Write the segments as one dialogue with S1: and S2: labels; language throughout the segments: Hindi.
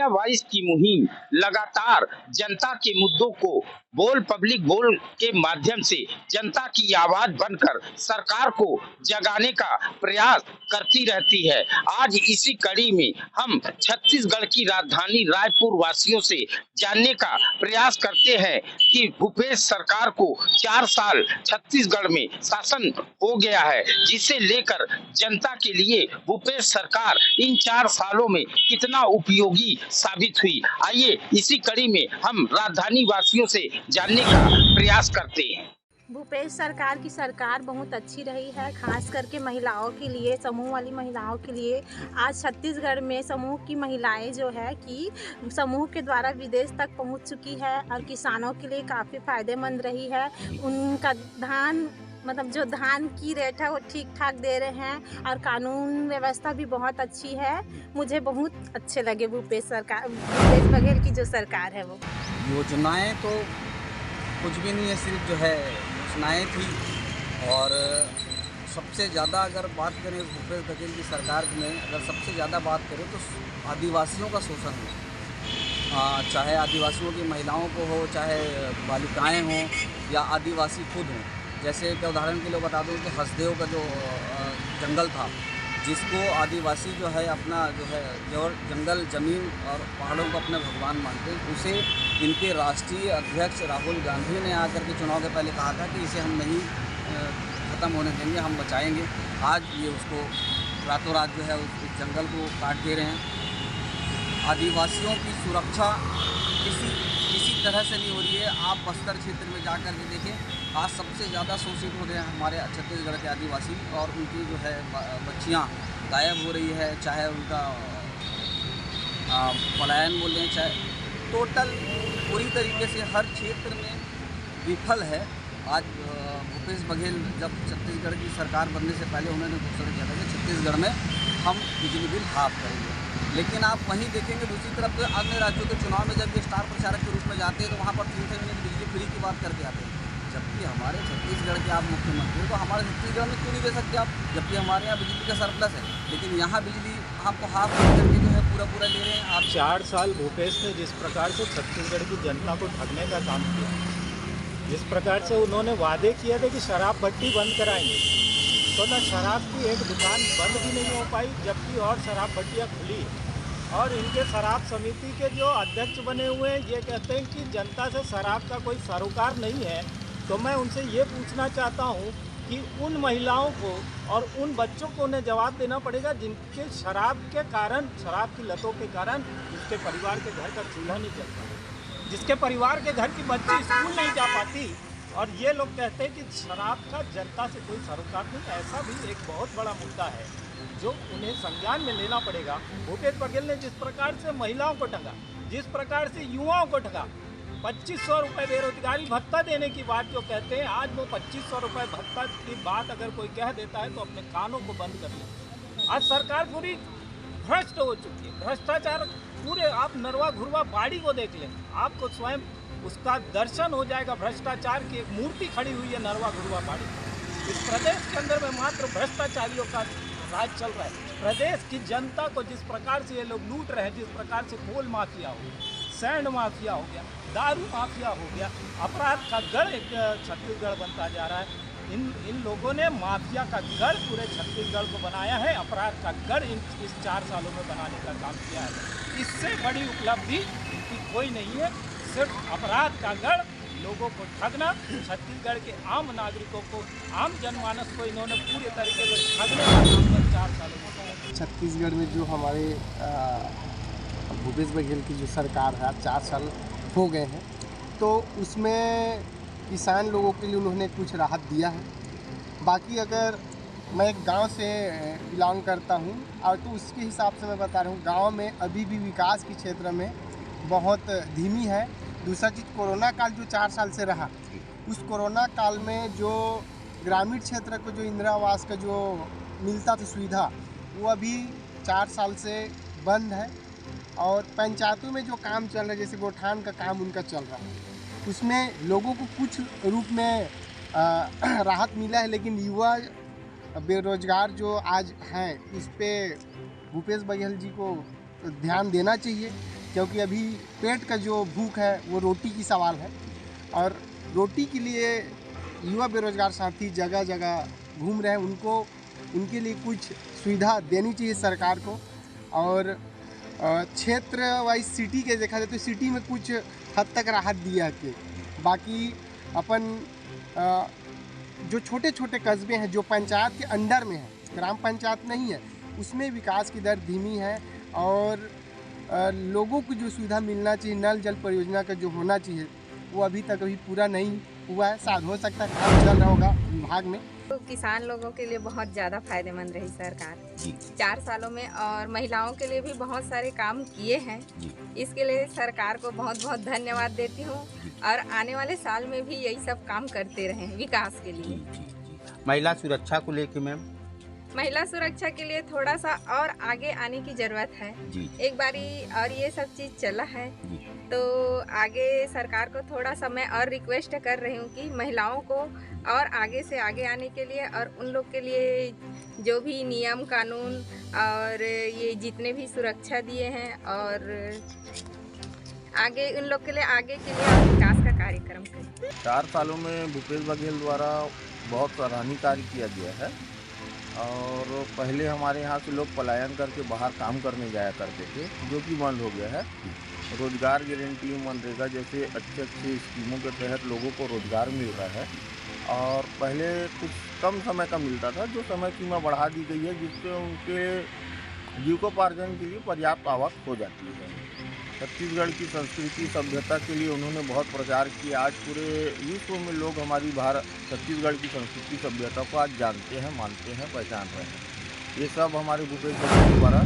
S1: इंडिया वॉइस की मुहिम लगातार जनता के मुद्दों को पब्लिक बोल के माध्यम से जनता की आवाज बनकर सरकार को जगाने का प्रयास करती रहती है। आज इसी कड़ी में हम छत्तीसगढ़ की राजधानी रायपुर वासियों से जानने का प्रयास करते हैं कि भूपेश सरकार को 4 साल छत्तीसगढ़ में शासन हो गया है, जिसे लेकर जनता के लिए भूपेश सरकार इन 4 सालों में कितना उपयोगी साबित हुई। आइए इसी कड़ी में हम राजधानी वासियों से जानने का प्रयास करते हैं।
S2: भूपेश सरकार की सरकार बहुत अच्छी रही है, खास करके महिलाओं के लिए, समूह वाली महिलाओं के लिए। आज छत्तीसगढ़ में समूह की महिलाएं जो है कि समूह के द्वारा विदेश तक पहुंच चुकी है और किसानों के लिए काफ़ी फ़ायदेमंद रही है। उनका धान मतलब जो धान की रेट है वो ठीक ठाक दे रहे हैं और कानून व्यवस्था भी बहुत अच्छी है। मुझे बहुत अच्छे लगे भूपेश बघेल की जो सरकार है वो।
S3: योजनाएं तो कुछ भी नहीं है, सिर्फ जो है योजनाएं थी। और सबसे ज़्यादा अगर बात करें भूपेश बघेल की सरकार में, अगर सबसे ज़्यादा बात करें तो आदिवासियों का शोषण हो, चाहे आदिवासियों की महिलाओं को हो, चाहे बालिकाएं हों या आदिवासी खुद हों। जैसे कि उदाहरण के लिए बता दूं कि हसदेव का जो जंगल था, जिसको आदिवासी जो है अपना जो जंगल ज़मीन और पहाड़ों को अपने भगवान मानते हैं, उसे इनके राष्ट्रीय अध्यक्ष राहुल गांधी ने आकर के चुनाव के पहले कहा था कि इसे हम नहीं ख़त्म होने देंगे, हम बचाएंगे। आज ये उसको रातों रात जो है उस जंगल को काट दे रहे हैं। आदिवासियों की सुरक्षा किसी तरह से नहीं हो रही है। आप बस्तर क्षेत्र में जा कर के देखें, आज सबसे ज़्यादा शोषित हो रहे हैं हमारे छत्तीसगढ़ के आदिवासी, और उनकी जो है बच्चियाँ गायब हो रही है, चाहे उनका पलायन बोल लें, चाहे टोटल पूरी तरीके से हर क्षेत्र में विफल है। आज भूपेश बघेल जब छत्तीसगढ़ की सरकार बनने से पहले उन्होंने घोषणा किया था कि छत्तीसगढ़ में हम बिजली बिल हाफ करेंगे, लेकिन आप वहीं देखेंगे दूसरी तरफ अन्य राज्यों के चुनाव में जब ये स्टार प्रचारक के रूप में जाते हैं तो वहाँ पर 3 महीने की बिजली फ्री की बात करके आते हैं। जबकि हमारे छत्तीसगढ़ के आप मुख्यमंत्री हो, तो हमारे छत्तीसगढ़ में क्यों नहीं दे सकते आप, जबकि हमारे यहाँ बिजली का सरप्लस है, लेकिन यहाँ बिजली आपको हाफ करके जो है पूरा ले रहे हैं आप।
S4: 4 साल भूपेश ने जिस प्रकार से छत्तीसगढ़ की जनता को ठगने का काम किया, जिस प्रकार से उन्होंने वादे किए थे कि शराब भट्टी बंद कराएंगे, तो ना शराब की एक दुकान बंद भी नहीं हो पाई, जबकि और शराब भट्टियाँ खुली। और इनके शराब समिति के जो अध्यक्ष बने हुए हैं ये कहते हैं कि जनता से शराब का कोई सरोकार नहीं है। तो मैं उनसे ये पूछना चाहता हूँ कि उन महिलाओं को और उन बच्चों को उन्हें जवाब देना पड़ेगा जिनके शराब के कारण, शराब की लतों के कारण जिसके परिवार के घर का चूल्हा नहीं चलता, जिसके परिवार के घर की बच्ची स्कूल नहीं जा पाती, और ये लोग कहते हैं कि शराब का जनता से कोई सरोकार नहीं। ऐसा भी एक बहुत बड़ा मुद्दा है जो उन्हें संज्ञान में लेना पड़ेगा। भूपेश बघेल ने जिस प्रकार से महिलाओं को ठगा, जिस प्रकार से युवाओं को ठगा, 2500 रुपये बेरोजगारी भत्ता देने की बात जो कहते हैं, आज वो 2500 रुपये भत्ता की बात अगर कोई कह देता है तो अपने कानों को बंद कर ले। आज सरकार पूरी भ्रष्ट हो चुकी है, भ्रष्टाचार पूरे। आप नरवा घुरवा बाड़ी को देख लें, आपको स्वयं उसका दर्शन हो जाएगा। भ्रष्टाचार की एक मूर्ति खड़ी हुई है नरवा घुरवा बाड़ी। इस प्रदेश के अंदर में मात्र भ्रष्टाचारियों का राज चल रहा है। प्रदेश की जनता को जिस प्रकार से ये लोग लूट रहे हैं, जिस प्रकार से कोल माफिया हो गया, सैंड माफिया हो गया, दारू माफिया हो गया, अपराध का गढ़ एक छत्तीसगढ़ बनता जा रहा है। इन लोगों ने माफिया का गढ़ पूरे छत्तीसगढ़ को बनाया है, अपराध का गढ़ इस 4 सालों में बनाने का काम किया है। इससे बड़ी उपलब्धि इनकी कोई नहीं है। सिर्फ अपराध का गढ़, लोगों को ठगना, छत्तीसगढ़ के आम नागरिकों को, आम जनमानस को इन्होंने पूरे तरीके से ठगने का काम 4 सालों में किया।
S5: छत्तीसगढ़ में जो हमारे भूपेश बघेल की जो सरकार है, 4 साल हो गए हैं, तो उसमें किसान लोगों के लिए उन्होंने कुछ राहत दिया है। बाकी अगर मैं एक गांव से बिलोंग करता हूं, और तो उसके हिसाब से मैं बता रहा हूं, गांव में अभी भी विकास के क्षेत्र में बहुत धीमी है। दूसरा चीज़, कोरोना काल जो 4 साल से रहा, उस कोरोना काल में जो ग्रामीण क्षेत्र को जो इंदिरा आवास का जो मिलता था सुविधा, वो अभी 4 साल से बंद है। और पंचायतों में जो काम चल रहा है, जैसे गोठान का काम उनका चल रहा है, उसमें लोगों को कुछ रूप में राहत मिला है, लेकिन युवा बेरोजगार जो आज हैं, इस पे भूपेश बघेल जी को ध्यान देना चाहिए। क्योंकि अभी पेट का जो भूख है वो रोटी की सवाल है, और रोटी के लिए युवा बेरोजगार साथी जगह जगह घूम रहे हैं। उनके लिए कुछ सुविधा देनी चाहिए सरकार को। और क्षेत्र वाइज सिटी के देखा जाए तो सिटी में कुछ हद तक राहत दिया के, बाकी अपन जो छोटे छोटे कस्बे हैं जो पंचायत के अंडर में है, ग्राम पंचायत नहीं है, उसमें विकास की दर धीमी है। और लोगों को जो सुविधा मिलना चाहिए, नल जल परियोजना का जो होना चाहिए, वो अभी तक पूरा नहीं हुआ है। शायद हो सकता है काम चल रहा होगा विभाग में।
S6: तो किसान लोगों के लिए बहुत ज़्यादा फायदेमंद रही सरकार 4 सालों में, और महिलाओं के लिए भी बहुत सारे काम किए हैं। इसके लिए सरकार को बहुत बहुत धन्यवाद देती हूँ, और आने वाले साल में भी यही सब काम करते रहें विकास के लिए।
S1: महिला सुरक्षा को लेकर मैम,
S6: महिला सुरक्षा के लिए थोड़ा सा और आगे आने की ज़रूरत है। एक बारी और ये सब चीज़ चला है, तो आगे सरकार को थोड़ा सा मैं और रिक्वेस्ट कर रही हूँ कि महिलाओं को और आगे से आगे आने के लिए, और उन लोग के लिए जो भी नियम कानून और ये जितने भी सुरक्षा दिए हैं, और आगे उन लोग के लिए आगे के लिए और विकास का कार्यक्रम करें।
S7: 4 सालों में भूपेश बघेल द्वारा बहुत सराहनीय कार्य किया गया है। और पहले हमारे यहाँ से लोग पलायन करके बाहर काम करने जाया करते थे, जो कि बंद हो गया है। रोजगार गारंटी, मनरेगा जैसे अच्छे स्कीमों के तहत लोगों को रोजगार मिल रहा है। और पहले कुछ कम समय का मिलता था, जो समय सीमा बढ़ा दी गई है, जिससे उनके जीविकोपार्जन के लिए पर्याप्त आवक हो जाती है। छत्तीसगढ़ की संस्कृति सभ्यता के लिए उन्होंने बहुत प्रचार किया। आज पूरे विश्व में लोग हमारी छत्तीसगढ़ की संस्कृति सभ्यता को आज जानते हैं, मानते हैं, पहचान रहे हैं। ये सब हमारे भूपेश बघेल द्वारा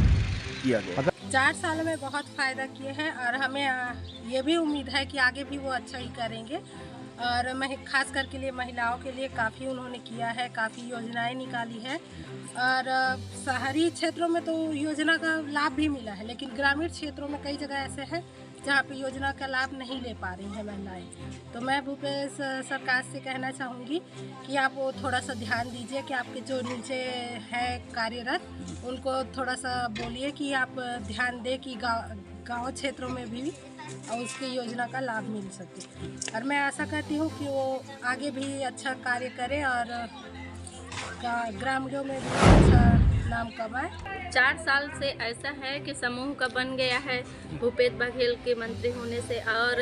S7: किया गया।
S2: 4 साल में बहुत फ़ायदा किए हैं, और हमें ये भी उम्मीद है कि आगे भी वो अच्छा ही करेंगे। और खास करके लिए महिलाओं के लिए काफ़ी उन्होंने किया है, काफ़ी योजनाएं निकाली है। और शहरी क्षेत्रों में तो योजना का लाभ भी मिला है, लेकिन ग्रामीण क्षेत्रों में कई जगह ऐसे हैं जहाँ पे योजना का लाभ नहीं ले पा रही हैं महिलाएं। तो मैं भूपेश सरकार से कहना चाहूँगी कि आप वो थोड़ा सा ध्यान दीजिए कि आपके जो नीचे है कार्यरत, उनको थोड़ा सा बोलिए कि आप ध्यान दें कि गाँव क्षेत्रों में भी और उसकी योजना का लाभ मिल सके। और मैं आशा करती हूँ कि वो आगे भी अच्छा कार्य करे और ग्रामीणों में भी अच्छा नाम कमाए।
S8: 4 साल से ऐसा है कि समूह का बन गया है भूपेश बघेल के मंत्री होने से, और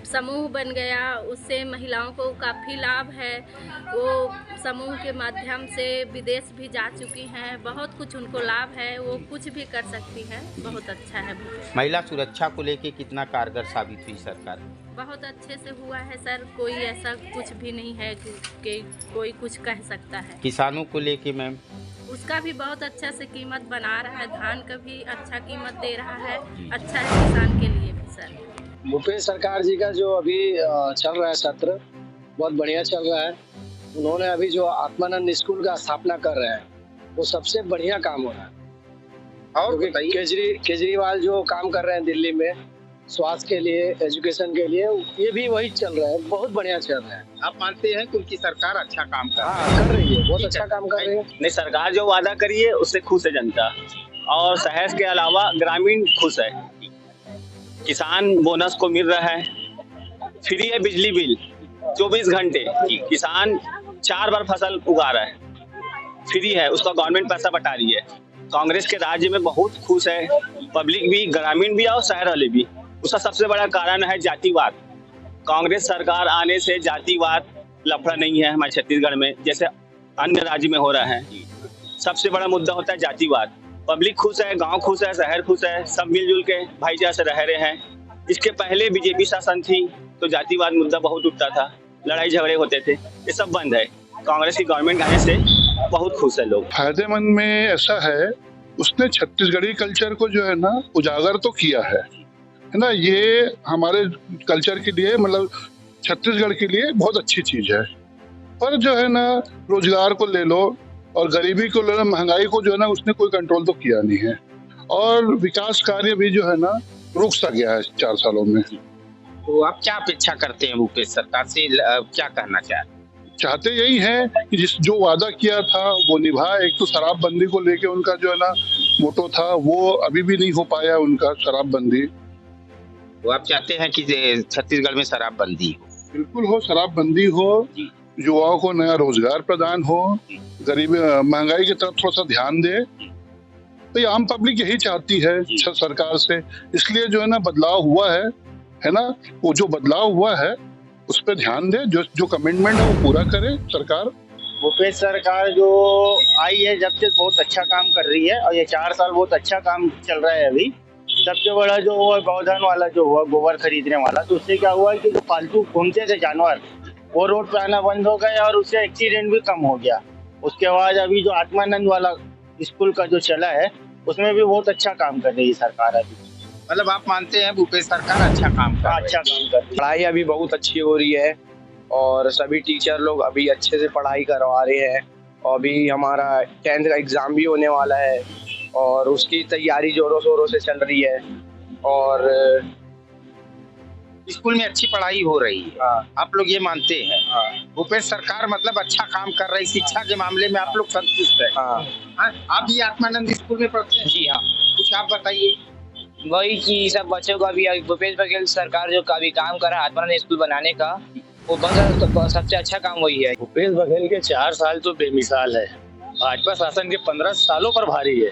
S8: समूह बन गया, उससे महिलाओं को काफ़ी लाभ है। वो समूह के माध्यम से विदेश भी जा चुकी हैं, बहुत कुछ उनको लाभ है, वो कुछ भी कर सकती हैं। बहुत अच्छा है भूपेश।
S1: महिला सुरक्षा को लेकर कितना कारगर साबित हुई सरकार?
S8: बहुत अच्छे से हुआ है सर, कोई ऐसा कुछ भी नहीं है कि कोई कुछ कह सकता है।
S1: किसानों को लेके मैम,
S8: उसका भी बहुत अच्छा से कीमत बना रहा है, धान का भी अच्छा कीमत दे रहा है, अच्छा है किसान के लिए भी सर।
S9: भूपेश सरकार जी का जो अभी चल रहा है सत्र, बहुत बढ़िया चल रहा है। उन्होंने अभी जो आत्मानंद स्कूल का स्थापना कर रहे हैं, वो सबसे बढ़िया काम हो रहा है। और केजरीवाल जो काम कर रहे हैं दिल्ली में स्वास्थ्य के लिए, एजुकेशन के लिए, ये भी वही चल रहा है, बहुत बढ़िया चल रहा है।
S1: आप मानते हैं कि उनकी सरकार अच्छा काम
S9: कर रही है, बहुत अच्छा काम कर रही है।
S10: नहीं, सरकार जो वादा करी है उससे खुश है जनता, और शहर के अलावा ग्रामीण खुश है। किसान बोनस को मिल रहा है, फ्री है बिजली बिल 24 घंटे, किसान 4 बार फसल उगा रहा है, फ्री है, उसका गवर्नमेंट पैसा बटा रही है। कांग्रेस के राज्य में बहुत खुश है पब्लिक भी, ग्रामीण भी और शहर वाले भी। उसका सबसे बड़ा कारण है जातिवाद। कांग्रेस सरकार आने से जातिवाद लफड़ा नहीं है हमारे छत्तीसगढ़ में, जैसे अन्य राज्य में हो रहा है। सबसे बड़ा मुद्दा होता है जातिवाद। पब्लिक खुश है, गांव खुश है, शहर खुश है, सब मिलजुल के भाईचारे से रह रहे हैं। इसके पहले बीजेपी शासन थी तो जातिवाद मुद्दा बहुत उठता था, लड़ाई झगड़े होते थे, ये सब बंद है। कांग्रेस की गवर्नमेंट आने से बहुत खुश है लोग।
S11: फायदेमंद में ऐसा है, उसने छत्तीसगढ़ी कल्चर को जो है ना उजागर तो किया है ना। ये हमारे कल्चर के लिए, मतलब छत्तीसगढ़ के लिए बहुत अच्छी चीज है। पर जो है ना, रोजगार को ले लो और गरीबी को ले लो, महंगाई को जो है ना, उसने कोई कंट्रोल तो किया नहीं है। और विकास कार्य भी जो है ना रुक सा गया है 4 सालों में।
S1: तो आप क्या अपेक्षा करते हैं भूपेश सरकार से, क्या कहना
S11: चाहते यही है कि जो वादा किया था वो निभाए। एक तो शराबबंदी को लेके उनका जो है ना मोटो था, वो अभी भी नहीं हो पाया उनका शराबबंदी।
S1: तो आप चाहते हैं कि छत्तीसगढ़ में शराबबंदी हो?
S11: बिल्कुल हो, शराबबंदी हो, युवाओं को नया रोजगार प्रदान हो, गरीबी महंगाई की तरफ थोड़ा सा ध्यान दे। तो ये आम पब्लिक यही चाहती है सरकार से, इसलिए जो है ना बदलाव हुआ है ना, वो जो बदलाव हुआ है उस पर ध्यान दे, जो कमिटमेंट है वो पूरा करे सरकार।
S12: भूपेश सरकार जो आई है जब से बहुत अच्छा काम कर रही है और ये 4 साल बहुत अच्छा काम चल रहा है। अभी सबसे बड़ा जो हुआ गौधन वाला जो हुआ, गोबर खरीदने वाला, तो उससे क्या हुआ कि जो फालतू घूमते थे जानवर वो रोड पे आना बंद हो गए और उससे एक्सीडेंट भी कम हो गया। उसके बाद अभी जो आत्मानंद वाला स्कूल का जो चला है उसमें भी बहुत अच्छा काम कर रही है सरकार अभी।
S1: मतलब आप मानते हैं भूपेश सरकार अच्छा काम कर रही है?
S13: पढ़ाई अभी बहुत अच्छी हो रही है और सभी टीचर लोग अभी अच्छे से पढ़ाई करवा रहे हैं। और अभी हमारा 10th का एग्ज़ाम भी होने वाला है और उसकी तैयारी जोरों शोरों से चल रही है। और
S1: स्कूल में अच्छी पढ़ाई हो रही है, आप लोग ये मानते हैं? भूपेश सरकार मतलब अच्छा काम कर रही, शिक्षा के मामले में आप लोग संतुष्ट हैं? आप भी आत्मानंद स्कूल में पढ़ते हैं?
S13: जी हाँ।
S1: कुछ आप बताइए।
S13: वही कि सब बच्चों का भी भूपेश बघेल सरकार जो काफी काम कर रहा है आत्मानंद स्कूल बनाने का, वो सबसे अच्छा काम वही है।
S12: भूपेश बघेल के 4 साल तो बेमिसाल है। भाजपा शासन के 15 सालों पर भारी है।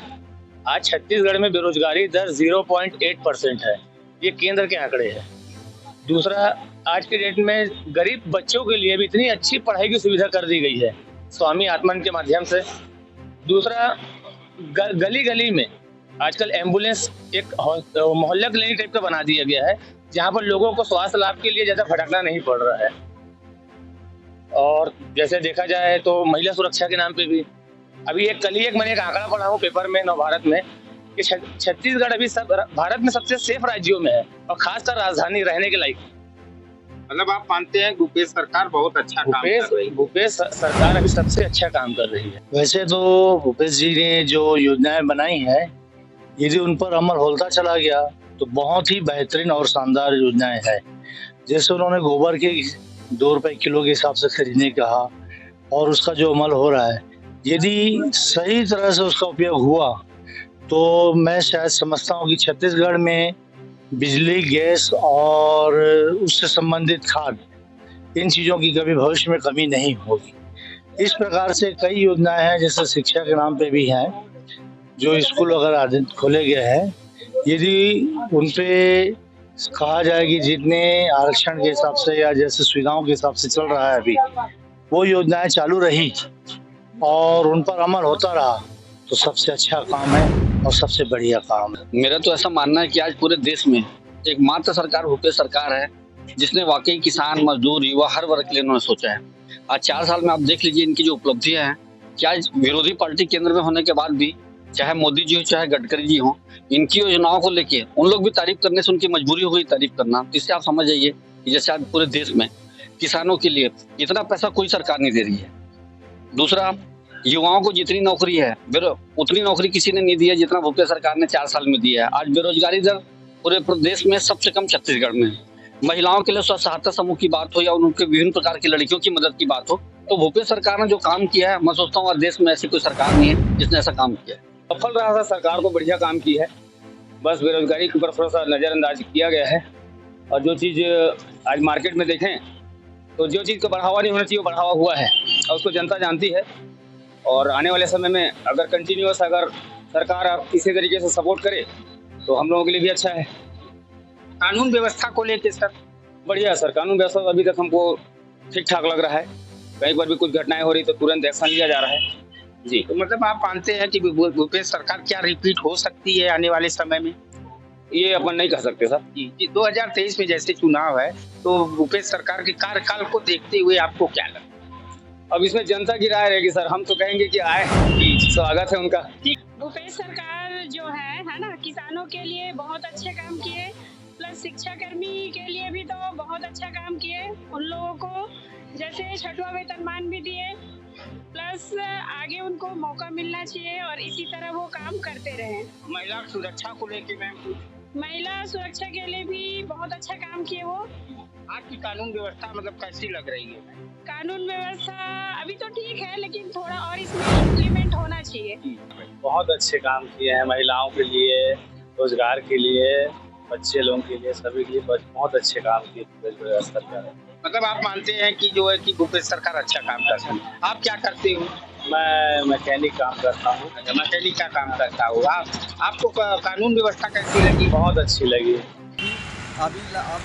S12: आज छत्तीसगढ़ में बेरोजगारी दर 0.8% है, ये केंद्र के आंकड़े हैं। दूसरा, आज के डेट में गरीब बच्चों के लिए भी इतनी अच्छी पढ़ाई की सुविधा कर दी गई है स्वामी आत्मानंद के माध्यम से। दूसरा, गली गली में आजकल एम्बुलेंस एक मोहल्ला क्लिनिक टाइप का बना दिया गया है, जहाँ पर लोगों को स्वास्थ्य लाभ के लिए ज्यादा भटकना नहीं पड़ रहा है। और जैसे देखा जाए तो महिला सुरक्षा के नाम पे भी अभी मैंने एक आंकड़ा पढ़ा हूँ पेपर में नवभारत में कि छत्तीसगढ़ अभी भारत में सबसे सेफ राज्यों में है और खासकर राजधानी रहने के लायक।
S1: मतलब आप मानते हैं भूपेश सरकार बहुत अच्छा काम कर रही है?
S12: भूपेश सरकार अभी सबसे अच्छा काम कर रही है। वैसे तो भूपेश जी ने जो योजनाएं बनाई हैं, यदि उन पर अमल होता चला गया तो बहुत ही बेहतरीन और शानदार योजनाएं हैं। जैसे उन्होंने गोबर के 2 रुपए किलो के हिसाब से खरीदने कहा और उसका जो अमल हो रहा है, यदि सही तरह से उसका उपयोग हुआ तो मैं शायद समझता हूँ कि छत्तीसगढ़ में बिजली, गैस और उससे संबंधित खाद, इन चीज़ों की कभी भविष्य में कमी नहीं होगी। इस प्रकार से कई योजनाएं हैं, जैसे शिक्षा के नाम पे भी हैं, जो स्कूल वगैरह खोले गए हैं। यदि उन पे कहा जाए कि जितने आरक्षण के हिसाब से या जैसे सुविधाओं के हिसाब से चल रहा है अभी, वो योजनाएं चालू रही और उन पर अमल होता रहा तो सबसे अच्छा काम है और सबसे बढ़िया काम है।
S14: मेरा तो ऐसा मानना है कि आज पूरे देश में एकमात्र सरकार भूपेश सरकार है जिसने वाकई किसान, मजदूर, युवा हर वर्ग के लिए उन्होंने सोचा है। आज 4 साल में आप देख लीजिए इनकी जो उपलब्धियां हैं कि आज विरोधी पार्टी केंद्र में होने के बाद भी, चाहे मोदी जी हो चाहे गडकरी जी हो, इनकी योजनाओं को लेके उन लोग भी तारीफ करने से उनकी मजबूरी हो गई तारीफ करना। तो इससे आप समझ जाइए कि जैसे आज पूरे देश में किसानों के लिए इतना पैसा कोई सरकार नहीं दे रही है। दूसरा, युवाओं को जितनी नौकरी है उतनी नौकरी किसी ने नहीं दी है जितना भूपेश सरकार ने 4 साल में दिया है। आज बेरोजगारी दर पूरे प्रदेश में सबसे कम छत्तीसगढ़ में है। महिलाओं के लिए स्व सहायता समूह की बात हो या उनके विभिन्न प्रकार की लड़कियों की मदद की बात हो, तो भूपेश सरकार ने जो काम किया है, मैं सोचता हूँ देश में ऐसी कोई सरकार नहीं है जिसने ऐसा काम किया है।
S10: सफल रहा था, सरकार को बढ़िया काम की है। बस बेरोजगारी के ऊपर थोड़ा सा नज़रअंदाज किया गया है। और जो चीज़ आज मार्केट में देखें तो जो चीज़ का बढ़ावा नहीं होना चाहिए वो बढ़ावा हुआ है और उसको जनता जानती है। और आने वाले समय में अगर कंटिन्यूअस अगर सरकार आप इसी तरीके से सपोर्ट करे तो हम लोगों के लिए भी अच्छा है।
S1: कानून व्यवस्था को लेकर सर
S10: बढ़िया सर, कानून व्यवस्था अभी तक हमको ठीक ठाक लग रहा है। कहीं पर भी कुछ घटनाएं हो रही तो तुरंत एक्शन लिया जा रहा है जी।
S1: तो मतलब आप मानते हैं कि भूपेश सरकार क्या रिपीट हो सकती है आने वाले समय में?
S10: ये अपन नहीं कह सकते सर
S1: जी। 2023 में जैसे चुनाव है तो भूपेश सरकार के कार्यकाल को देखते हुए आपको क्या लगता है?
S10: अब इसमें जनता की राय रहेगी सर। हम तो कहेंगे कि आए, स्वागत है उनका।
S15: भूपेश सरकार जो है ना, किसानों के लिए बहुत अच्छे काम किए, प्लस शिक्षा कर्मी के लिए भी तो बहुत अच्छा काम किए। उन लोगों को जैसे 6वां वेतनमान भी दिए, प्लस आगे उनको मौका मिलना चाहिए और इसी तरह वो काम करते रहे।
S1: महिला सुरक्षा को लेके मैम,
S15: महिला सुरक्षा के लिए भी बहुत अच्छा काम किए वो।
S1: आपकी कानून व्यवस्था मतलब कैसी लग रही है?
S15: कानून व्यवस्था अभी तो ठीक है, लेकिन थोड़ा और इसमें इम्प्लीमेंट होना चाहिए।
S12: बहुत अच्छे काम किए हैं महिलाओं के लिए, रोजगार के लिए बच्चे लोगों के लिए, सभी के लिए बहुत अच्छे काम किए भूपेश सरकार ने।
S1: मतलब आप मानते हैं कि जो है कि भूपेश सरकार अच्छा काम करती है। आप क्या करते हो?
S12: मैं मैकेनिक काम करता हूँ।
S1: मैकेनिक का काम करता हूँ। आपको कानून व्यवस्था कैसी लगी?
S12: बहुत अच्छी लगी।
S3: अभी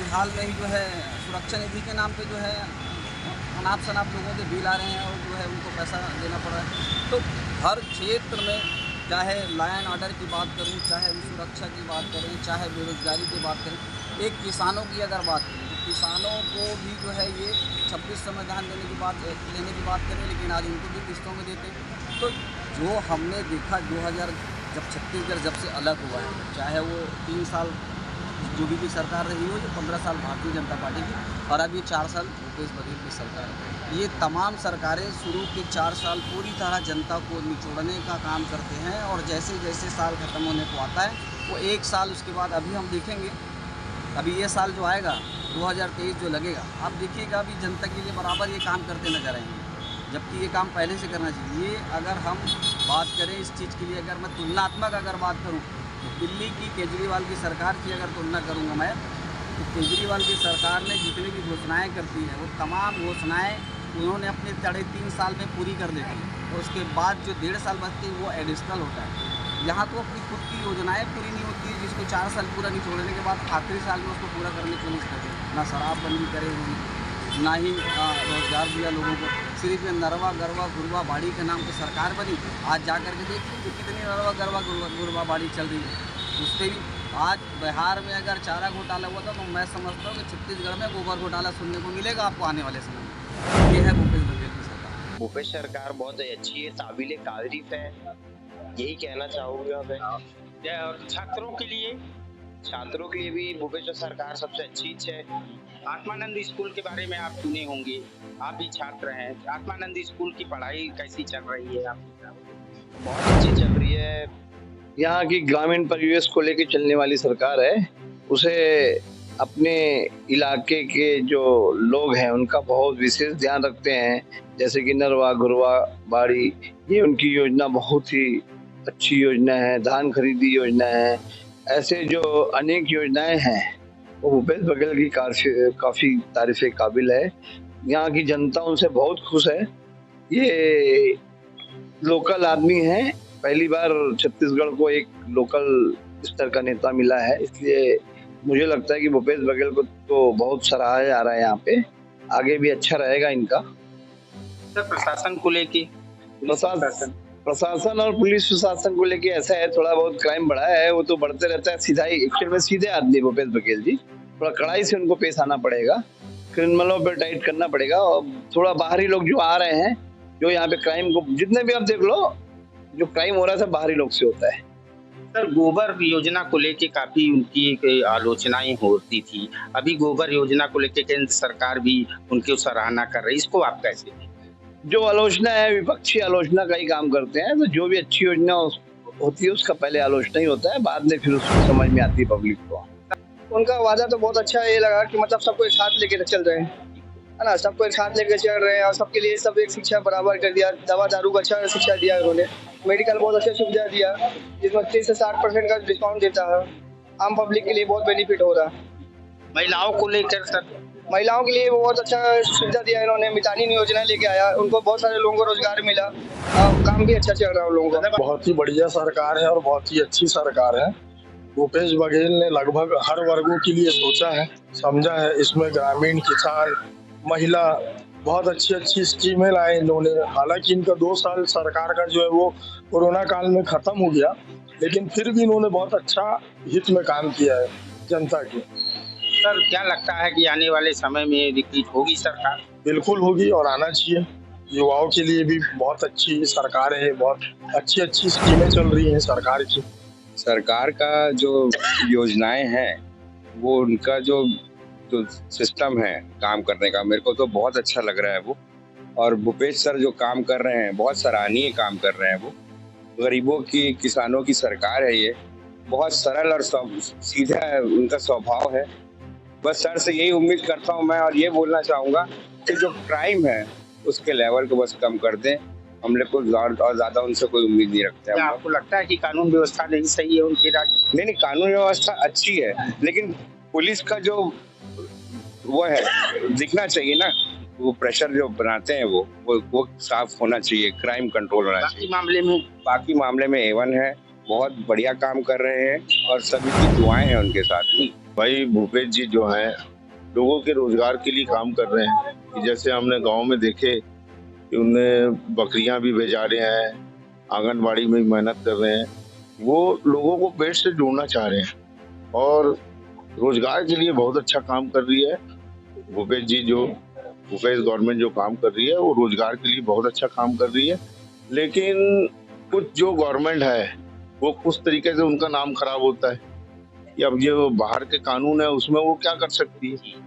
S3: हाल में ही जो है सुरक्षा निधि के नाम पे जो है अनाप शनाप लोगों के बिल आ रहे हैं और जो है उनको पैसा देना पड़ रहा है। तो हर क्षेत्र में, चाहे लॉ एंड ऑर्डर की बात करूं, चाहे सुरक्षा की बात करें, चाहे बेरोजगारी की बात करें, एक किसानों की अगर बात करें तो किसानों को भी जो है ये 26 संविधान लेने की बात करें, लेकिन आज उनको भी किस्तों में देते। तो जो हमने देखा 2000 जब छत्तीसगढ़ जब से अलग हुआ है, चाहे वो 3 साल जो भी सरकार रही हो, जो 15 साल भारतीय जनता पार्टी की, और अब ये 4 साल भूपेश बघेल की सरकार है। ये तमाम सरकारें शुरू के 4 साल पूरी तरह जनता को निचोड़ने का काम करते हैं, और जैसे जैसे साल ख़त्म होने को आता है वो 1 साल उसके बाद अभी हम देखेंगे, अभी ये साल जो आएगा 2023 जो लगेगा, आप देखिएगा अभी जनता के लिए बराबर ये काम करते नजर आएंगे, जबकि ये काम पहले से करना चाहिए। ये अगर हम बात करें इस चीज़ के लिए, अगर मैं तुलनात्मक अगर बात करूँ तो दिल्ली की केजरीवाल की सरकार की अगर तुलना करूँगा मैं, तो केजरीवाल की सरकार ने जितनी भी घोषणाएं करती है वो तमाम घोषणाएं उन्होंने अपने 3.5 साल में पूरी कर देती है, और उसके बाद जो 1.5 साल बचती है वो एडिशनल होता है। यहाँ तो अपनी खुद की योजनाएं पूरी नहीं होती है, जिसको 4 साल पूरा नहीं छोड़ने के बाद आखिरी साल में उसको पूरा करने की कोशिश करते हैं। ना शराबबंदी करे उन्होंने, ना ही रोजगार दिया लोगों को, सिर्फ ये नरवा गरवा गुरवा बाड़ी के नाम पर सरकार बनी। आज जा कर के देखिए कि कितनी नरवा गरवा गुरवा बाड़ी चल रही है। उससे भी आज बिहार में अगर चारा घोटाला हुआ था तो मैं समझता हूँ कि छत्तीसगढ़ में गोबर घोटाला सुनने को मिलेगा आपको आने वाले समय में। ये है भूपेश बघेल की सरकार।
S16: भूपेश सरकार बहुत अच्छी है, काबिल तारीफ है, यही कहना चाहूँगा मैं।
S1: और छात्रों के लिए भी भूपेश सरकार सबसे अच्छी है। आत्मानंद स्कूल के बारे में आप सुने होंगे, आप भी छात्र हैं। आत्मानंद स्कूल की पढ़ाई कैसी चल रही है आपकी?
S9: बहुत अच्छी चल रही है। यहाँ की ग्रामीण परिवेश को लेकर चलने वाली सरकार है, उसे अपने इलाके के जो लोग हैं उनका बहुत विशेष ध्यान रखते हैं। जैसे कि नरवा गुरवा बाड़ी, ये उनकी योजना बहुत ही अच्छी योजना है। धान खरीदी योजना है, ऐसे जो अनेक योजनाएं हैं वो भूपेश बघेल की काफ़ी तारीफ़ काबिल है। यहाँ की जनता उनसे बहुत खुश है। ये लोकल आदमी हैं, पहली बार छत्तीसगढ़ को एक लोकल स्तर का नेता मिला है, इसलिए मुझे लगता है कि भूपेश बघेल को तो बहुत सराहा जा रहा है। यहाँ पे आगे भी अच्छा रहेगा इनका।
S1: सर, प्रशासन को लेके,
S9: प्रशासन और पुलिस प्रशासन को लेके ऐसा है, थोड़ा बहुत क्राइम बढ़ा है, वो तो बढ़ते रहता है। एक्चुअल में सीधे आदमी भूपेश बघेल जी, थोड़ा कड़ाई से उनको पेश आना पड़ेगा, क्रिमिनलों पर टाइट करना पड़ेगा। और थोड़ा बाहरी लोग जो आ रहे हैं, जो यहाँ पे क्राइम को, जितने भी आप देख लो, जो क्राइम हो रहा है सब बाहरी लोग से होता है।
S1: सर, गोबर योजना को लेके काफी उनकी आलोचनाएं होती थी। अभी गोबर योजना को लेके केंद्र सरकार भी उनकी सराहना कर रही है, इसको आप कैसे?
S9: जो आलोचना है विपक्षी आलोचना का ही काम करते हैं। तो जो भी अच्छी योजना होती है उसका पहले आलोचना ही होता है, बाद में फिर उसको समझ में आती है पब्लिक को।
S13: उनका वादा तो बहुत अच्छा ये लगा कि मतलब सबको एक साथ लेके चल रहे हैं, है ना, सबको एक साथ लेके चल रहे हैं और सबके लिए सब एक शिक्षा बराबर कर दिया। दवा दारू का अच्छा शिक्षा दिया उन्होंने, मेडिकल बहुत अच्छा सुविधा दिया, जिसमें 30 से 60% का डिस्काउंट देता है। आम पब्लिक के लिए बहुत बेनिफिट हो रहा है।
S1: महिलाओं को लेकर सर,
S13: महिलाओं के लिए बहुत अच्छा सुविधा दिया इन्होंने। मितानी योजना लेके आया, उनको बहुत सारे लोगों को रोजगार मिला, काम भी अच्छा चल रहा है उन लोगों का।
S17: बहुत ही बढ़िया सरकार है और बहुत ही अच्छी सरकार है। भूपेश बघेल ने लगभग हर वर्गों के लिए सोचा है, समझा है। इसमें ग्रामीण, किसान, महिला, बहुत अच्छी स्कीमें लाए इन्होंने। हालांकि इनका 2 साल सरकार का जो है वो कोरोना काल में खत्म हो गया, लेकिन फिर भी इन्होंने बहुत अच्छा हित में काम किया है जनता के।
S1: सर, क्या लगता है कि आने वाले समय में रिपीट होगी सरकार?
S17: बिल्कुल होगी और आना चाहिए। युवाओं के लिए भी बहुत अच्छी सरकार है, बहुत अच्छी स्कीमें चल रही हैं सरकार की।
S18: सरकार का जो योजनाएं हैं वो उनका जो सिस्टम है काम करने का, मेरे को तो बहुत अच्छा लग रहा है वो। और भूपेश सर जो काम कर रहे हैं बहुत सराहनीय काम कर रहे हैं वो। गरीबों की, किसानों की सरकार है ये, बहुत सरल और सीधा उनका स्वभाव है। बस सर से यही उम्मीद करता हूँ मैं, और ये बोलना चाहूँगा कि जो क्राइम है उसके लेवल को बस कम कर दें हम लोग को ज्यादा उनसे कोई उम्मीद नहीं रखते
S1: क्या
S18: हम।
S1: आपको लगता है कि कानून व्यवस्था नहीं सही है उनके राज्य?
S18: नहीं, कानून व्यवस्था अच्छी है, लेकिन पुलिस का जो वो है दिखना चाहिए ना, वो प्रेशर जो बनाते हैं वो साफ होना चाहिए, क्राइम कंट्रोल होना चाहिए। बाकी मामले में A1 है, बहुत बढ़िया काम कर रहे हैं और सभी की दुआएं हैं उनके साथ में।
S11: भाई भूपेश जी जो हैं लोगों के रोजगार के लिए काम कर रहे हैं कि जैसे हमने गांव में देखे कि उन्हें बकरियां भी भेजा रहे हैं, आंगनबाड़ी में भी मेहनत कर रहे हैं, वो लोगों को पेट से जोड़ना चाह रहे हैं और रोजगार के लिए बहुत अच्छा काम कर रही है। भूपेश गवर्नमेंट जो काम कर रही है वो रोजगार के लिए बहुत अच्छा काम कर रही है, लेकिन कुछ जो गवर्नमेंट है वो कुछ तरीके से उनका नाम खराब होता है कि अब जो बाहर के कानून है उसमें वो क्या कर सकती है।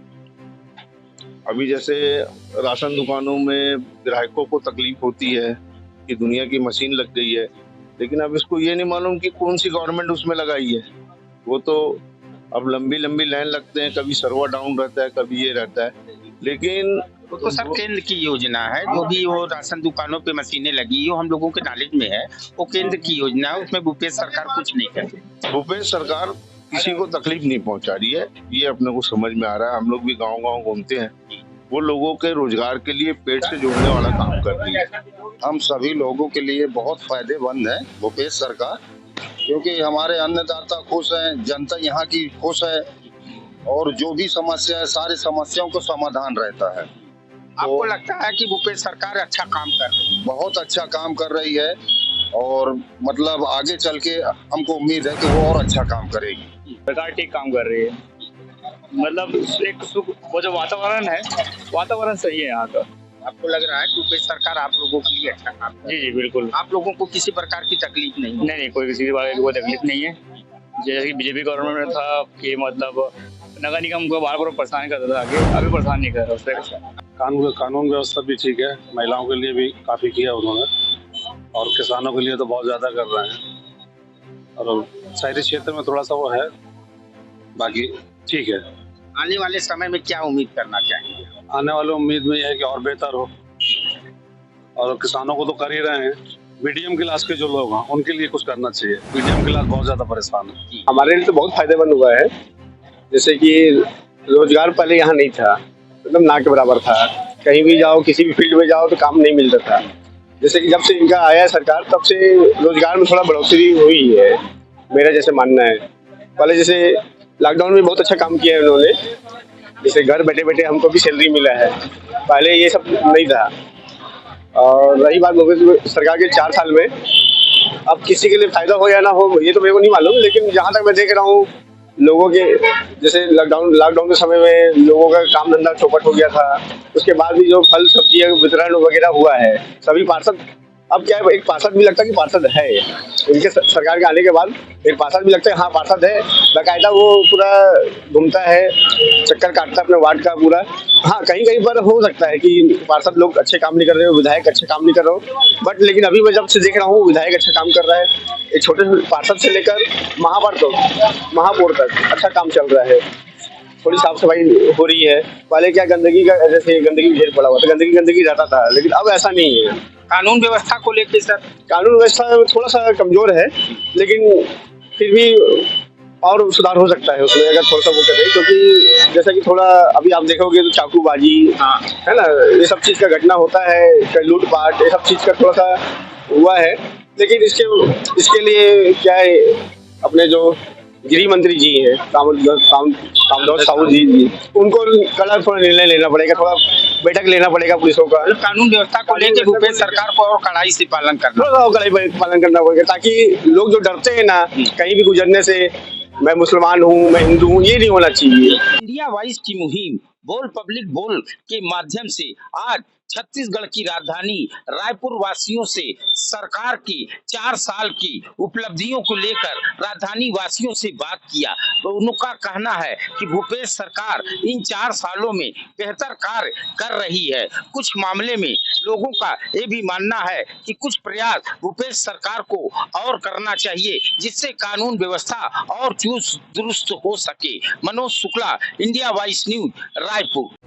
S11: अभी जैसे राशन दुकानों में ग्राहकों को तकलीफ होती है कि दुनिया की मशीन लग गई है, लेकिन अब इसको ये नहीं मालूम कि कौन सी गवर्नमेंट उसमें लगाई है। वो तो अब लंबी लंबी लाइन लगते हैं, कभी सर्वर डाउन रहता है, कभी ये रहता है, लेकिन
S1: वो तो सर केंद्र की योजना है। जो भी वो राशन दुकानों पे मशीनें लगी वो हम लोगों के नॉलेज में है, वो केंद्र की योजना है, उसमें भूपेश सरकार कुछ नहीं करती।
S11: भूपेश सरकार किसी को तकलीफ नहीं पहुंचा रही है, ये अपने को समझ में आ रहा है। हम लोग भी गांव-गांव घूमते हैं, वो लोगों के रोजगार के लिए पेट से जोड़ने वाला काम कर रही है।
S19: हम सभी लोगों के लिए बहुत फायदेमंद है भूपेश सरकार, क्योंकि हमारे अन्नदाता खुश हैं, जनता यहाँ की खुश है और जो भी समस्या है सारी समस्याओं का समाधान रहता है।
S1: आपको लगता है कि भूपेश सरकार अच्छा काम कर रही है?
S19: बहुत अच्छा काम कर रही है और मतलब आगे चल के हमको उम्मीद है कि वो और अच्छा काम करेगी।
S10: सरकार ठीक काम कर रही है, मतलब एक वो जो वातावरण है, वातावरण सही है यहाँ का।
S1: आपको लग रहा है कि भूपेश सरकार आप लोगों के लिए अच्छा काम कर रही है?
S10: जी बिल्कुल।
S1: आप लोगों को किसी प्रकार की तकलीफ नहीं?
S10: नहीं, कोई किसी प्रकार की कोई तकलीफ नहीं है। जैसे कि बीजेपी गवर्नमेंट में था कि मतलब नगर निगम को बार बार परेशान करता था, आगे अभी परेशान नहीं कर रहा उससे।
S20: कानून व्यवस्था भी ठीक है, महिलाओं के लिए भी काफ़ी किया उन्होंने और किसानों के लिए तो बहुत ज़्यादा कर रहे हैं और शहरी क्षेत्र में थोड़ा सा वो है, बाकी ठीक है।
S1: आने वाले समय में क्या उम्मीद करना चाहेंगे?
S20: आने वाले उम्मीद में यह है कि और बेहतर हो और किसानों को तो कर ही रहे हैं। मीडियम क्लास के जो लोग हैं उनके लिए कुछ करना चाहिए, मीडियम क्लास बहुत ज़्यादा परेशान है।
S13: हमारे लिए तो बहुत फायदेमंद हुआ है, जैसे कि रोजगार पहले यहाँ नहीं था, मतलब ना के बराबर था। कहीं भी जाओ, किसी भी फील्ड में जाओ तो काम नहीं मिलता था। जैसे कि जब से इनका आया है सरकार, तब से रोजगार में थोड़ा बढ़ोतरी हुई है, मेरा जैसे मानना है। पहले जैसे लॉकडाउन में बहुत अच्छा काम किया है उन्होंने, जैसे घर बैठे बैठे हमको भी सैलरी मिला है, पहले ये सब नहीं था। और रही बात भूपेश सरकार के 4 साल में, अब किसी के लिए फायदा हो या ना हो ये तो मेरे को नहीं मालूम, लेकिन जहाँ तक मैं देख रहा हूँ लोगों के, जैसे लॉकडाउन के समय में लोगों का काम धंधा चौपट हो गया था, उसके बाद भी जो फल सब्जी वितरण वगैरह हुआ है, सभी पार्षद, अब क्या है, एक पार्षद भी लगता है कि पार्षद है इनके सरकार के आने के बाद, एक पार्षद भी लगता है हाँ पार्षद है, बाकायदा वो पूरा घूमता है, चक्कर काटता है अपने वार्ड का पूरा। हाँ कहीं कहीं पर हो सकता है कि पार्षद लोग अच्छे काम नहीं कर रहे हो, विधायक अच्छे काम नहीं कर रहे हो, बट लेकिन अभी मैं जब से देख रहा हूँ विधायक अच्छा काम कर रहा है, एक छोटे पार्षद से लेकर महापौर तक अच्छा काम चल रहा है, थोड़ी साफ सफाई हो रही है। पहले क्या गंदगी का, जैसे गंदगी ढेर पड़ा हुआ था, गंदगी रहता था, लेकिन अब ऐसा नहीं है।
S1: कानून व्यवस्था को लेकर सर?
S13: कानून व्यवस्था थोड़ा सा कमजोर है, लेकिन फिर भी और सुधार हो सकता है उसमें अगर थोड़ा सा वो करें, क्योंकि जैसा कि थोड़ा अभी आप देखोगे तो चाकूबाजी है ना, ये सब चीज़ का घटना होता है, लूटपाट, ये सब चीज़ का थोड़ा सा हुआ है। लेकिन इसके लिए क्या है, अपने जो गृह मंत्री जी हैं कामधोज साहू जी, उनको कड़ा थोड़ा निर्णय लेना पड़ेगा, थोड़ा बैठक लेना पड़ेगा पुलिसों का।
S1: कानून व्यवस्था को लेकर भूपेश सरकार को और कड़ाई से पालन करना
S13: पड़ेगा, ताकि लोग जो डरते हैं ना कहीं भी गुजरने से, मैं मुसलमान हूँ, मैं हिंदू हूँ, ये नहीं होना चाहिए।
S1: इंडिया वाइज की मुहिम बोल पब्लिक बोल के माध्यम से आज छत्तीसगढ़ की राजधानी रायपुर वासियों से सरकार की 4 साल की उपलब्धियों को लेकर राजधानी वासियों से बात किया, तो उनका कहना है कि भूपेश सरकार इन 4 सालों में बेहतर कार्य कर रही है। कुछ मामले में लोगों का ये भी मानना है कि कुछ प्रयास भूपेश सरकार को और करना चाहिए, जिससे कानून व्यवस्था और चुस्त दुरुस्त हो सके। Manoj Shukla, India wise news, Raipur.